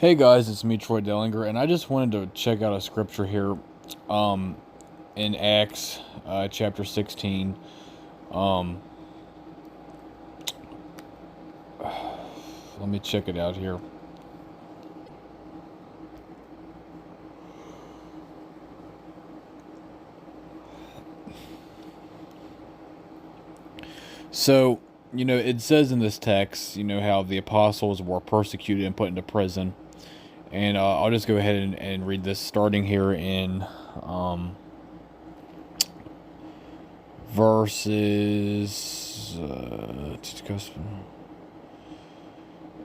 Hey guys, it's me, Troy Dellinger, and I just wanted to check out a scripture here, in Acts, chapter 16. Um, Let me check it out here. So, it says in this text, how the apostles were persecuted and put into prison. And I'll just go ahead and read this starting here in verses.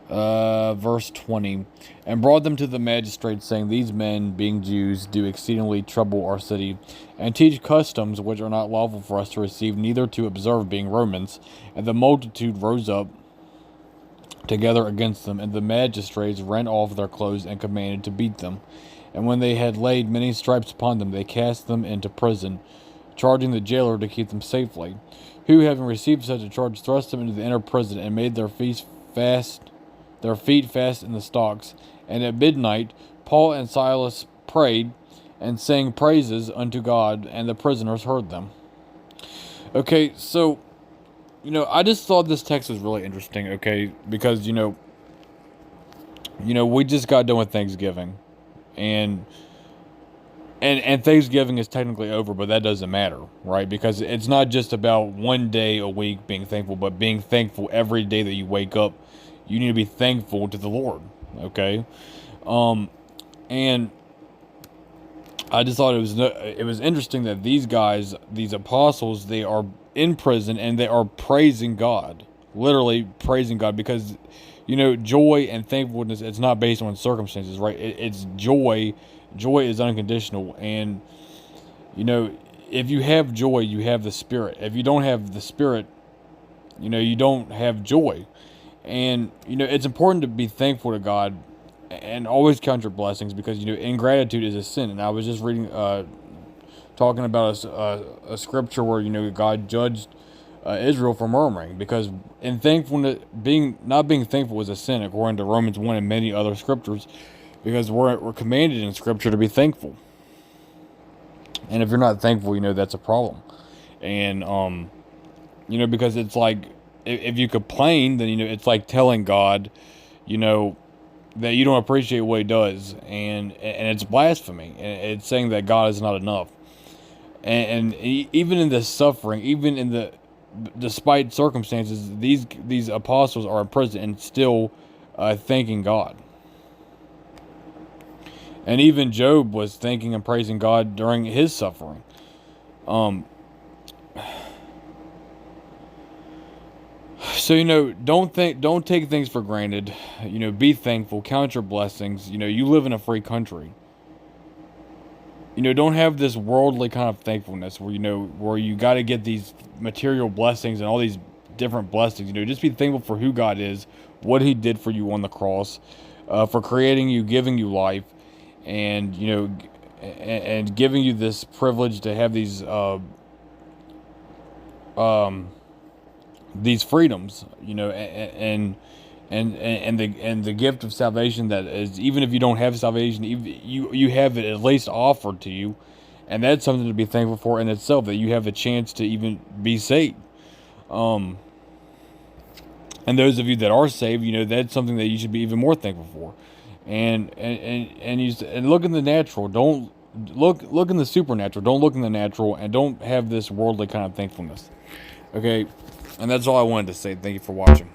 Verse 20. And brought them to the magistrates, saying, These men, being Jews, do exceedingly trouble our city, and teach customs which are not lawful for us to receive, neither to observe, being Romans. And the multitude rose up together against them, and the magistrates rent off their clothes and commanded to beat them. And when they had laid many stripes upon them, they cast them into prison, charging the jailer to keep them safely. Who, having received such a charge, thrust them into the inner prison, and made their feet fast in the stocks. And at midnight Paul and Silas prayed and sang praises unto God, and the prisoners heard them. Okay, so I just thought this text was really interesting, okay, because we just got done with Thanksgiving, and Thanksgiving is technically over, but that doesn't matter, right? Because it's not just about one day a week being thankful, but being thankful every day that you wake up. You need to be thankful to the Lord, okay? And I just thought it was interesting that these guys, these apostles, they are in prison and they are praising God, literally praising God, because joy and thankfulness, it's not based on circumstances, right? It's joy. Joy is unconditional, and if you have joy, you have the Spirit. If you don't have the Spirit, you don't have joy. And it's important to be thankful to God and always count your blessings, because ingratitude is a sin. And I was just reading, talking about a scripture where God judged Israel for murmuring, because in thankfulness, not being thankful is a sin, according to Romans 1 and many other scriptures, because we're commanded in scripture to be thankful. And if you're not thankful, that's a problem. And because it's like, if you complain, then it's like telling God, that you don't appreciate what He does, and it's blasphemy, and it's saying that God is not enough. And even in the suffering, despite circumstances, these apostles are in prison and still thanking God. And even Job was thanking and praising God during his suffering. So don't take things for granted. Be thankful, count your blessings. You live in a free country. Don't have this worldly kind of thankfulness where you got to get these material blessings and all these different blessings. Just be thankful for who God is, what He did for you on the cross, for creating you, giving you life, and and giving you this privilege to have these freedoms, and the gift of salvation, that is, even if you don't have salvation, you have it at least offered to you, and that's something to be thankful for in itself, that you have a chance to even be saved. And those of you that are saved, that's something that you should be even more thankful for. And look in the natural. Don't look in the supernatural. Don't look in the natural, and don't have this worldly kind of thankfulness. Okay, and that's all I wanted to say. Thank you for watching.